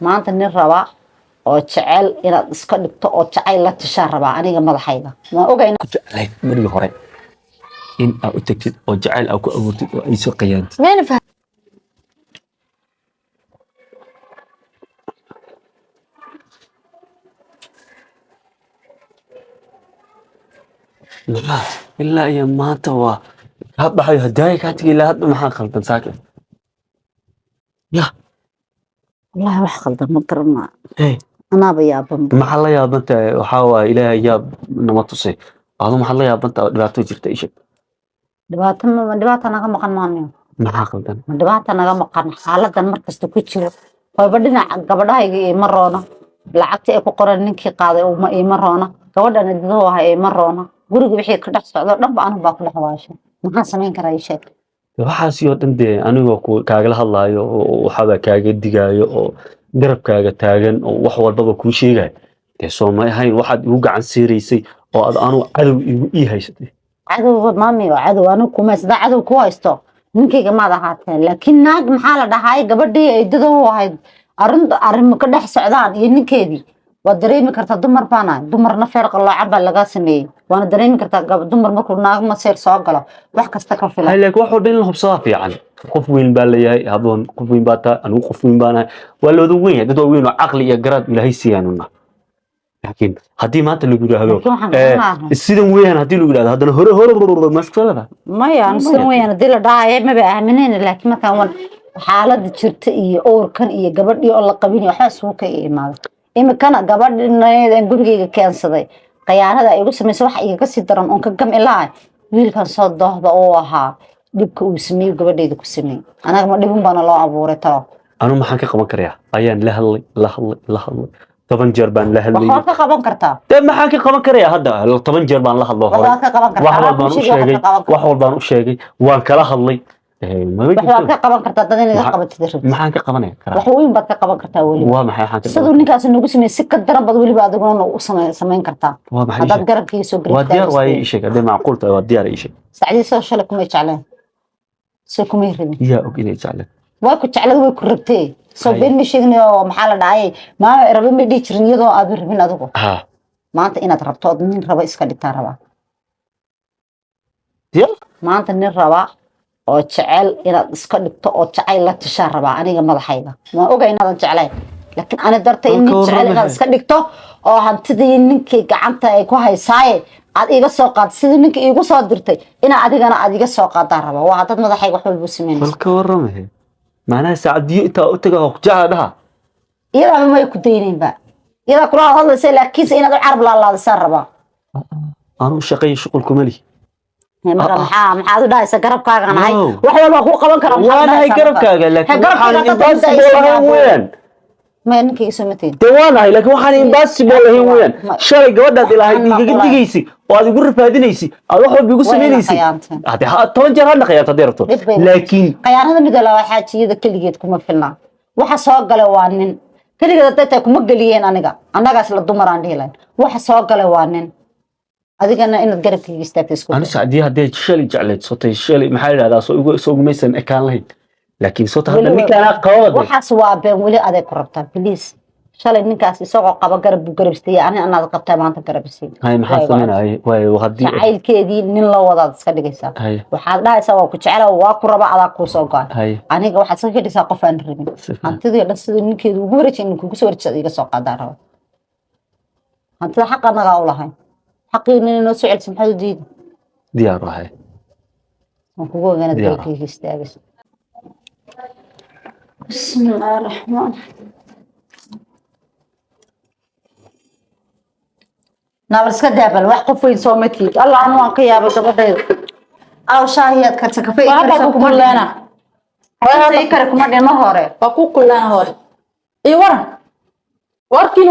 maanta nin raba oo jecel inaad iska dhigto oo jacayl la tashaan rabaa aniga madaxayga ma ogayn ku jeclay markii hore in aad u tagtid oo jacayl aad ku abuurtid oo ay soo qayaantid meen faham ilaa iyo maanta waa kaa baxayo hadaaya kaa tegi ilaa hadda maxaa khaldan saakin ya wallahi wax khaldan ma garana hey anaaba yaaban maxaa la yaabantahay waxaa waaye ilaahay yaab nama tusay adu maxaad la yaabantahay oo dhibaato jirta isheg dhibaato naga maqan maanayo maxaa khaldan ma dhibaato naga maqan xaaladan markasta ku jiro wayba dhinaca gabadhahayga ima roona lacagtii ay ku qoran ninkii qaaday ima roona gabadhana didoo ahay ima roona guriga wixii ka dhex socdo dhanba anigu baa ku dhex waashay maxaan samayn karaa ii sheeg waxaasi oo dhan dee anigoo kaagala hadlaayo oo waxaaba kaaga digaayo oo garabkaaga taagan oo wax walbaba kuu sheegayo dee soo ma ahayn waxaad igu gacan siiraysay oo aad anu cadow igu ii haysatay cadow maami oo cadow anigu kuma sidaa cadow ku haysto ninkayga maad ahaateen laakiin naag maxaa la dhahay gabadhii ay didoo ahayd arrin ka dhex socdaan iyo ninkeedii waa dareemi kartaa dumar baana dumarna feer qaloocan baa laga sameeyey waana dareemi kartaa dumar markuu naag maseer soo galo wax kasta ka filan laakiin wax walba in la hubsadaa fiican qof weyn baa leeyahay haboon qof weyn baa taa anigu qof weyn baanahay waa looda weyn yahay dad waa weyn oo caqli iyo garaad ilaahay siiyaanuna laakiin haddii maanta lagu yidhaahdo sidan weeyaan haddii lagu yidhahdo haddana hore mashkulada maya sidan weeyaan haddii la dhahaye maba aaminayna laakiin markaan xaaladda jirta iyo oorkan iyo gabadhii oo la qabin waxba isugu ka imaada imikana gabadhan gurigayga keensaday qayaanada ay igu samaysay wax igaga sii daran oon ka gam ilaa wiilkan soo doohda oo ahaa dhibka uu sameeyey gabadhayda ku sameeyey anaga ma dhibin baana loo abuuray talo anu maxaan ka qaban karayaa ayaan la hadlay 10 jeer baan la hadlay waxaad ka qaban kartaa dee maxaan ka qaban karayaa hadda 10 jeer baan la hadlo hore waxaad ka qaban kartaa wax walbaan u sheegay waan kala hadlay waxaad ka qaban kartaa dad inaad qabatid rabto maxaan ka qabanaya karaa wax weyn baad ka qaban kartaa wali waa maxay waxaan ka sidoo ninkaas nagu sameeyay si ka daran bad waliba adiguna u sameyn kartaa waa maxay hadaad garabkiisa soo waa diyaar waaye ii sheeg hadii macquul tahay waa diyaar ii sheeg sacdi soo shalay kuma jeclaan soo kuma rabin yaa og inay jeclaan way ku jeclad way ku rabtay soo been mi sheegnayo maxaa la dhacay ma rabin ma dhii jirin iyadoo aad rabin adigu ha maanta inaad rabto nin raba iska dhigtaa raba diyaar maanta nin raba oo jecel inaad iska dhigto oo jacayl la tashaan rabaa aniga madaxayga ma ogayn inaadan jeclayn laakiin ana dartay in jecel inaad iska dhigto oo hantidii ninkii gacanta ay ku haysaaye aad iga soo qaad sidii ninkii igu soo dirtay ina adigana aad iga soo qaadaa raba waa dad madaxayga wax walba sameeyay halka warramay maana saacadiyo inta u tagaa oo jacadaha iyada ma ay ku dayneenba iyada kula hadlaysa laakiin inaad u carab laalaadsan raba anu shaqay shuqul kumali maxaad u dhahaysa garabkaaga nahay wax walba ku qaban karaa waanahay garabkaaga laakiin waxaan impossible ahayn weeyaan ma ninkii soo mateen waanahay laakiin waxaan impossible ahayn weeyaan shalay gabadhaad ilaahay digaga digaysi oo aad igu rafaadinaysi aad wax walba igu samaynaysi hade 10 jeer hadda qayaata deerto laakiin qayaanada mid la xaajiyada kaligeed kuma filna waxa soo galay waa nin kaligeed dadka kuma galiyeen anagaas la dumaraan dhiilan waxa soo galay waa nin adigana inaad garabkayga istaagto isku ana saacadiyo hadday shalay jecleed sotay shalay maxaa yiraahdaa soo gumaysan ekaan lahayn laakiin soo tahada ninkaana qabad waxaas waa been wali adeeg ku rabtaa please shalay ninkaas isagoo qaba garab buu garabstay anaad qabtaa maanta garabstay hay maxaa sameynay way hadii jacaylkeedii nin la wadaad iska dhigaysaa waxaad dhahaysaa waa ku jecel waa ku raba adaa ku soo go'an aniga waxaad iska dhigaysaa qof aan rabin hantidii dhan sidoo ninkeedu ugu wareejin kugu soo wareejay iga soo qaadaa raba hantida xaq anaga u lahayn حقيقي إنه سعيد سمحوا جديد ديار هاي وكوكو أنا دلوقتي يستاجس بسم الله الرحمن نابرس كدابل وحقف وين صومتي الله عنوان قيابة قبضي أو شاهيات كتكفي وحقكم كلنا وحقكم كركم مرة نهارة وحقكم كلنا هوري إيه ورا warkiin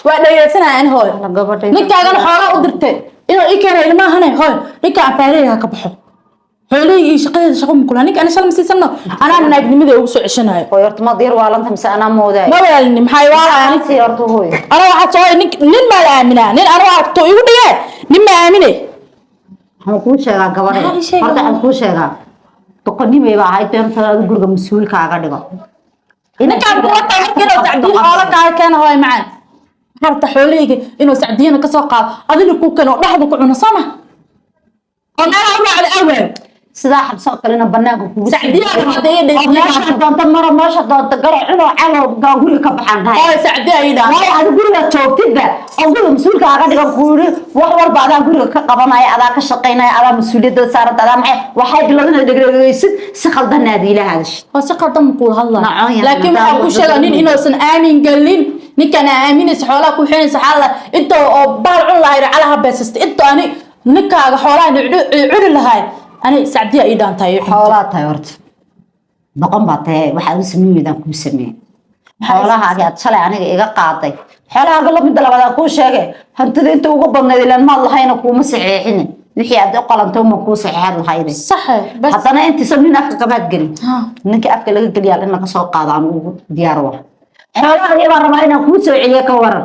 waa dhageysanayaan hooy ninkaagan xoolo u dirtay inuu i keenay ilmahane hooy ninka afaareeyaha ka baxo xoolihii shaqadeeda shaqo mukula ninka ana shalma siisano anaa naagnimada ugu soo ceshanayo hooy horta ma diir waa lanta mise anaa mooday ma waalni maxay waalaan si horta hooy ana waxa soo nin ma la aaminaa nin ana waxa to igu dhigay nin ma aamine waxaan kuu sheegaa gabadha horta waxaan kuu sheegaa doqonnimay baa ahayd beertada guriga mas'uulkaaga dhigo ninkaan kuwa taagin oo sacdiin xoola kaa keena hooy macaan harta xooleyga inuu sacdiina ka soo qaado adina ku keeno dhaxda ku cuno sama ana raacay awal sidaa xabso kalena banaanka kugu sacdiina hadee dhigay doonta maro meesha doonta garo cuno calo guriga ka baxan tahay hooy sacdiina ida way aad guriga joogtida oo guriga mas'uulka aga dhigan kuuri wax walba adaa guriga ka qabanaya adaa ka shaqeynaya adaa mas'uuliyadda saaran adaa maxay waxay bilowdeen dhigreeysid si khaldanaad ilaahash oo si qaldan ku hadla laakiin waxa ku sheegay nin inoosan aamin galin ninkan aaminaysa xoolaha ku xinaysa xalla inta oo baal cun lahayd calaha beesasta inta ani ninkaaga xoolaha cuni lahayd ani sacdiya ii dhaantay xoolaha tahay horta boqon baa tahay waxa uu sameeyay ku sameeyay xoolaha aad shalay aniga iga qaaday xoolaha la mid labada ku sheegay hantida inta ugu badnayd ilaa ma lahayna kuma saxeexin wixii aad u qalanto ma ku saxeexad lahayd sax bas hadana inta sameeyna afka qabaad galin ninka afka laga galiyaa in laga soo qaado aan ugu diyaar wax xoolaha iyaga rabaa inaan ku soo celiyo ka waran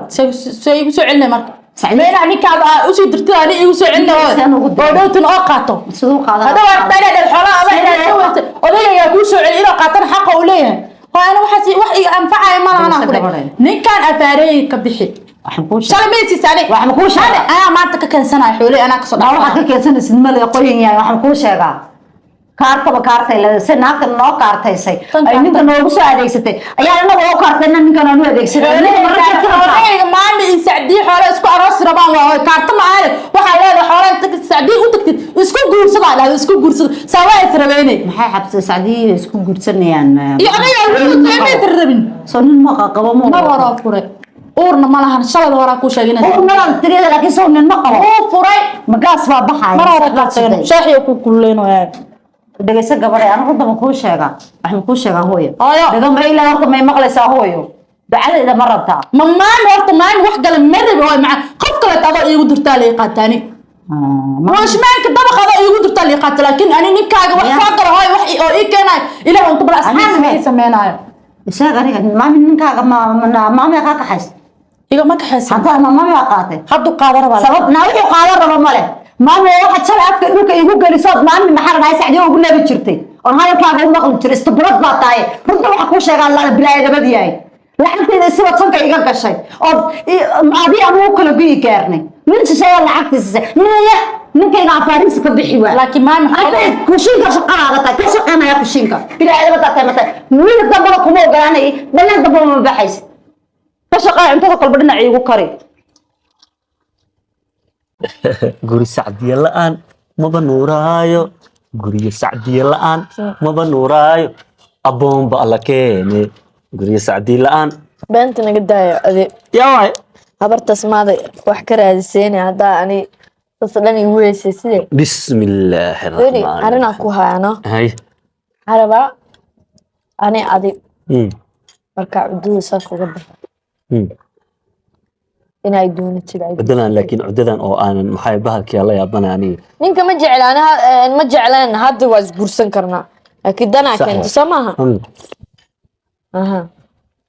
say igu soo celinay marka meena ninkaada u sii dirtay ani igu soo celinay oo dhowtan oo qaato sidoo qaado hada waa taagay xoolaha ama inay soo odayga ku soo celiyo inuu qaatan xaq u leeyahay oo ana wax ii anfacay ma laha anaa ninkan afaareey ka bixi waxaan ku sheegay shalmeeysi sani waxaan ku sheegay ana maanta ka keensanay xoolay ana ka soo dhaxay waxa ka keensanaysid ma la qoyan yahay waxaan ku sheegaa kaartaba kaartay la sanaaqta noo kaartaysay ay ninka noogu soo adeegsatay ayaa anagu oo kaartayna ninka aanu adeegsaday maami in sacdii xoolo isku aroos rabaan waa kaarta ma ahay waxa leedahay xoolo inta sacdii u tagtid isku guursada la isku guursada sawa ay rabeynay maxay xabsi sacdii isku guursanayaan iyo aniga ma rabin soo nin ma qabo ma wara furay uurna ma lahan shalad hore ku sheegnay uurna la tiriyada laakiin soo nin ma qabo oo furay magaas baa baxay mar hore qaatay shaaxiyo ku kulleynaa dhageysa gabadhay anigu daba ku sheega waxaan ku sheegaa hooyo daga ma ilaa horta may maqlaysaa hooyo ducadeeda ma rabtaa mamaan horta maan wax kale madab oo ma qof kale taba iigu dirtaa lay qaatani washmaanka dabaqada iigu dirtaa lay qaat laakiin ani ninkaaga wax soo galo hooyo wax oo ii keenay ilaa inta bal asxaan ma sameeynaayo isaga aniga maami ninkaaga maami ka kaxays iga ma kaxays hadda maami qaatay haddu qaadar baa sabab naawi qaadar raba male maami waxa shalay afka dhulka igu galiso maami maxaa raday sacdiyo ugu leebi jirtay oo halkaaga u maqli jiray istibrad baa tahay runta waxa ku sheegaa Allah bilaay gabadiyay lacagteeda si wadsanka iga gashay oo maadi aan u kala gii gaarnay min shishay lacagtiisa ninkayga afaaris ka bixi waa laakiin maami kushinka shaqada tahay ka shaqeynaya kushinka bilaay baa tahay mata min dabada kuma ogaanay balan dabada ma baxays ka shaqeey inta qalbi dhinac igu kari guri sacdiya la'aan maba nuuraayo guriga sacdiya la'aan maba nuuraayo aboonba alla keene guriga sacdiya la'aan beenta naga daayo ade yaa waay habartaas maaday wax ka raadiseen haddaa ani dadka dhan igu heysay sidee bismillaahi weli raxmaani arrinaa ku hayano hay haraba ani adi markaa cududa saas uga baxa inay doonatid ay cudadan laakiin cudadan oo aanan maxay bahalkii la yaabana aniga ninka ma jeclaan ma jeclaan hadda waa isguursan karnaa laakiin danaa keento samaha aha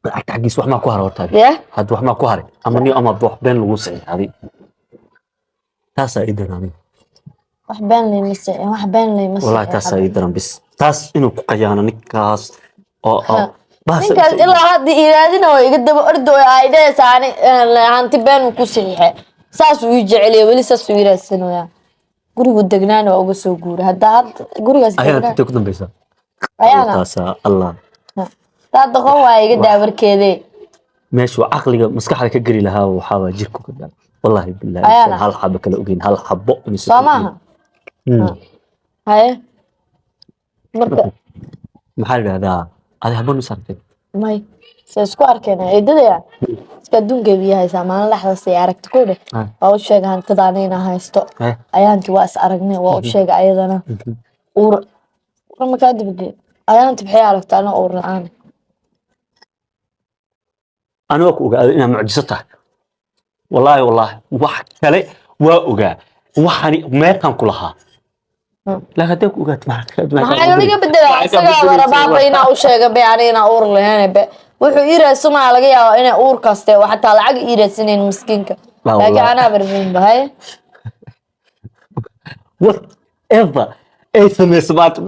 lacagta xagiis wax ma ku haray horta yeah hadda wax ma ku haray ama niyo ama wax been lagu saxiixay taas ay daran wax been leh mise wax been leh mise wallahi taas ay daran bis taas inuu ku qayaano ninkaas oo ninkaas ilaa hadda iraadina oo iga daba ordo ay dheesaani hanti been ku saxiixay saas uu jeceliyo wali saas uu iraadsanaya gurigu degnaan oo uga soo guuray hadda gurigaas ayaan inta ku dambaysa ayana taas Allah taada qof waa iga daawarkeedee meeshu aqliga maskaxda ka gari lahaa waxa waa jirku ka dal wallahi billahi hal xabo kala ogeyn hal xabo samaha haye marka maxaa yiraahdaa adi habon sartay may isku arkayna eedada iska dungeebi yahay saamaan laxda ay aragto ku dheh oo sheega hantada inay haysto ayaanti waa is aragnay waa u sheega ayadana uur ma ka dibge ayaanti bixay aragtaa uur la'aan أنا أقول أنا معجزته والله واحد كله وأوجا وحني ما كان كلها لا هداك أوجات معك ما حيقولي بدل أسرع ورا بابينا أو شيء بيعنينا أور لهنا وحيرة سمع لقيا أنا أور كاسته وحتى العق إيرة سنين مسكينك لكن أنا برفين بهاي whatever اسمه سمعت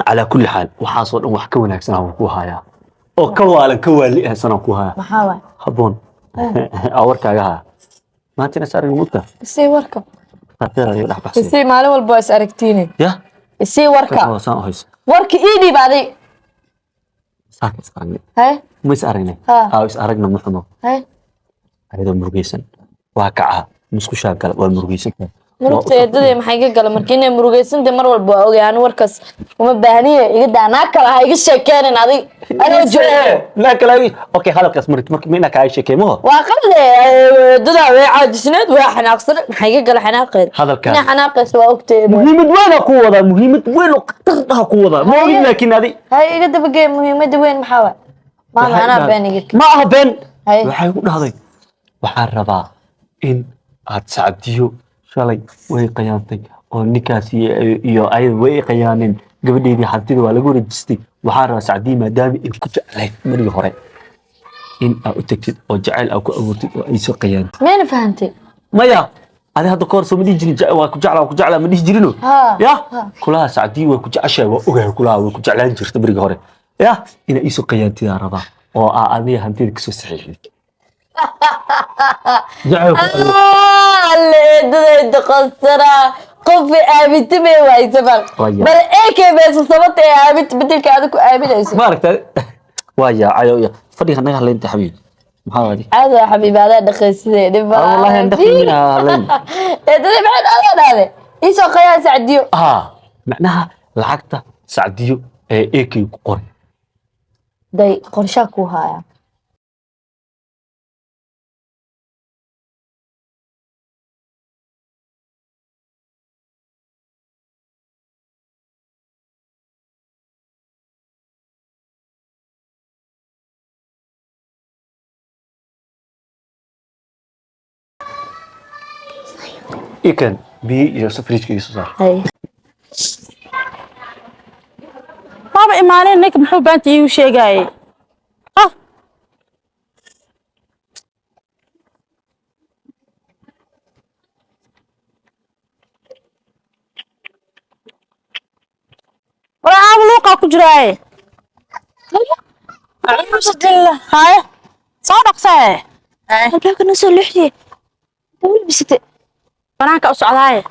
على كل حال وحاصل وحكونا كسنا وحكوها يا oo ka waali ah sana ku haya maxaa waay haboon awarkaaga ha maanta nasar mudda isii warka qatar ay dhaxbaxsan isii maalin walba is aragtiine ya isii warka oo saan hoys warka ii dhibaaday saakis qarni hay ma is aragnay is aragna muxumo hay ayada murugeysan waa kaca musqusha gal waa murugeysan murugta eedadii maxay ka galay markii inay murugeysan mar walba waa ogaan warkaas uma baahniye iga daanaa kala ha iga sheekeenin adig anoo joogo la kala okay halkaas markii meena ka sheekeymo waa qalde eedada way caajisneed waa xanaaqsan maxay ka galay xanaaqeed hadalkaas ina xanaaqeys waa ogtay muhiimad weyn ku wada muhiimad weyn oo qaqaha ku wada ma ogin laakiin adi hay iga dabagay muhiimada weyn maxaa waay maama ana been iga ma aha been hay waxay ku dhahday waxaan rabaa in aad sacdiyo shalay way qiyaantay oo ninkaas iyo ay way qiyaaneen gabadheedii xabtida waa lagu rajistay waxaan rabaa sacdiyo maadaama in ku jeclay markii hore in aad u tagtid oo jacayl aad ku abuurtid oo ay soo qiyaantay meen fahantay maya adi hadda koor soo madii jirin waa ku jeclaa ma dhihi jirino ya kulaha sacdiyo way ku jeceshay waa ogahay kulaha way ku jeclaan jirtay markii hore ya in ay soo qiyaantid rabaa oo aad hantida ka soo saxiixday leedada qasara qof aabita bay waaysaban bal eeke bees sababta aabit bedelka aad ku aaminayso ma aragtay waa ayo fadhiga naga haleynta xabiib maxaa wadi aad xabiibada dhaqaysidee dhibaa wallahi ndaqina haleyn eedada maxaad aad dhaaday isoo qiyaas sacdiyo macnaha lacagta sacdiyo ee eeke ku qoray day qorsha ku haya ikan bi iyo safriijka isu saar baba imaaneen ninka muxuu baanta iigu sheegayay wala aab luuqa ku jiraaye haye soo dhaqsee halka na soo lixdii dawlad bisate banaanka u socdaaye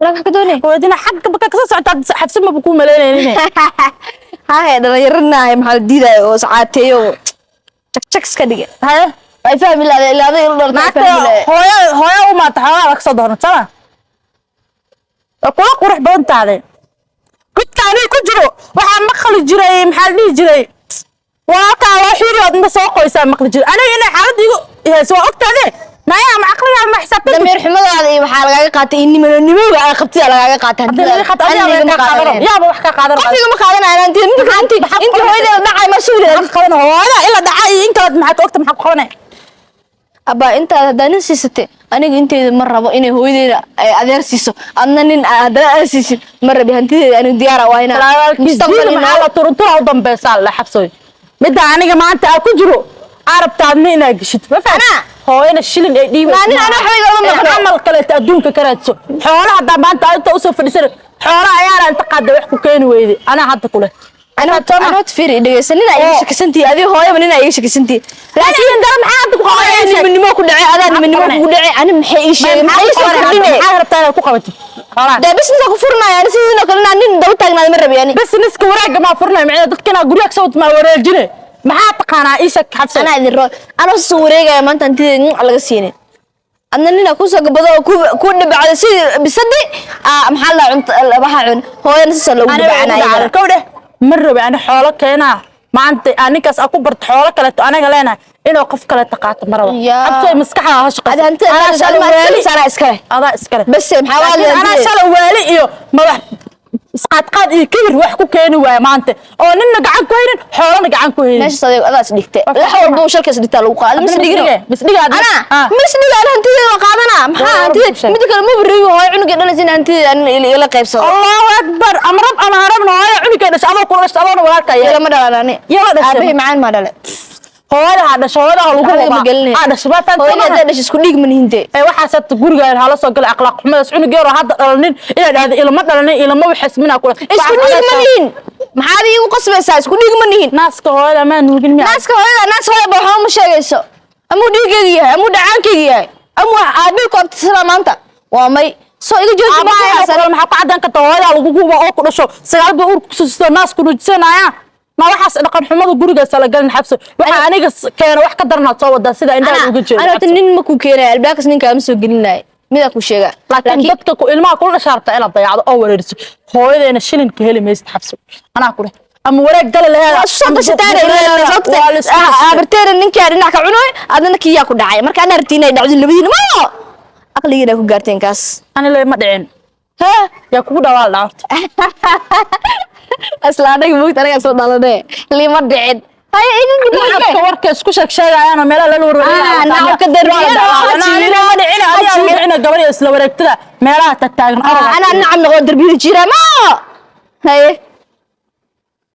laga ka doonay wadina xagga baka ka socota xabsi ma ku maleynaynin haye dhalinyaranaay maxaa diiday oo sacaateeyo cak iska dhige haye way fahmi lahayd ilaa ila dharta hooyo u maata xawaa la soo doonto sama kula qurux badan taade gudkaani ku jiro waxa maqli jiray maxaa dhihi jiray walaalka waa xiriyood inta soo qoysaa maqli jiray aniga inay xaaladiigu soo ogtaade maya ma aqliga ma xisaabtan dameer xumadaada iyo waxa laga qaatay in nimanimada ay qabtay laga qaatay yaaba wax ka qaadan qofkiga ma qaadanayaan inta hooyada dhacay mas'uuliyad qaban hooyada ila dhacay inta maxaad ogta maxaa ku qabanay aba inta hadana siisatay aniga inteeda ma rabo inay hooyadeeda ay adeer siiso adna nin adeer siisid ma rabi hantideeda aniga diyaar ah waa ina mustaqbalka ma la turuntura u dambaysaa la xabsooy midda aniga maanta ku jiro arabtaadna inaa gishid ma fahana hooyana shilin ay dhiibay maanin ana waxba igama maqlo amal kale adduunka ka raadso xoolaha hadda maanta inta u soo fadhisan xoolaha ayaa inta qaada wax ku keeni weyday ana hadda kule أنا تفيري دقيقة سنين أيش كسنتي هذه هواية من هنا أيش كسنتي لكن درم حياتك هواية من ما كل دعي هذا من ما كل دعي أنا محيش محيش كلني حاجة بتاعي كوكبتي ده بس نسا كفرنا يعني سيدنا كلنا عندنا دوت تاجنا مرة يعني بس الناس كوراق ما فرنا معنا دكنا قريك صوت ما ورا الجنة ما حاتقنا إيشك حبس أنا هذه الرول أنا الصورة ما أنت على قصيني أنا لنا كوسا قبضة كون بعد شيء بصدق محل عن بحر هو نسا لو أنا كوده مرة أنا حالك هنا ما أنت أنا كاس أكو برد حالك لا أنا قلنا إنه قف كلا تقاط مرة أبصر مسكحة هشقة أنا شال والي أنا إسكره هذا إسكره بس محاول أنا شال والي إيوه ما راح سقط قاد كبر وحكوا كانوا ما أنت أو نن قعد كويرن حالنا قعد كويرن ماشي صديق هذا صديقتي لا حول بو شركة صديقتي لو قال بس دقيقة أنا مش دقيقة أنا أنت قادنا ما أنت مدك مو بريو هاي عنق أنا زين أنت إلى قيب صار الله أكبر أمرب أنا هربنا هاي عنق أنا شعبه كله شعبه ولا كيا يلا ما دلنا يلا ده أبي معان ما دل هذا شهادة هذا شباب هو هذا إيش كليك من هنتي أي واحد ست جورج هلا صقل أخلاق حمد سعوني جيرو هذا دلنين إلى هذا إلى ما دلنين إلى ما بحس منها كله إيش كليك منين maxaad iigu qasbaysaa isku dhiig ma nihin naaska hooyada ma nuugin miya naaska hooyada waxaa ma sheegayso amuu dhiigayga yahay amuu dhacaankayga yahay amuu aabii ku abtirsana maanta waa may soo iga jooji maxaa ku cadan karta hooyada laguguba oo ku dhasho sagaal ba urku suusto naasku nuujsanaya ma waxaas dhaqan xumada guriga sala galin xabso waxa aniga keena wax ka darna soo wada sida indhaha uga jeedo ana nin ma ku keenay albaabkas ninka ma soo gelinay mida ku sheega laakiin dadka ku ilmaha ku dhashaarta ila dayacdo oo wareerso hooyadeena shilinka heli meeyst xabso ana ku ama wareeg gal leeyahay soo dashataana abarteena ninka dhinac ka cunoy adna kiya ku dhacay marka ana artiinay dhacdo labadiina ma aqligiina ku gaarteen kaas ana leema dhicin ha ya kugu dhawaal dhaarto aslaadaga moogta anaga soo dhalanay lima dhicin hay iga warka isku sheegayaan meel la warwareeyay ka darbiya ma dhicin gabar isla wareegtada meelaha tagtaagan ana nacam noqon darbiga jira ma hay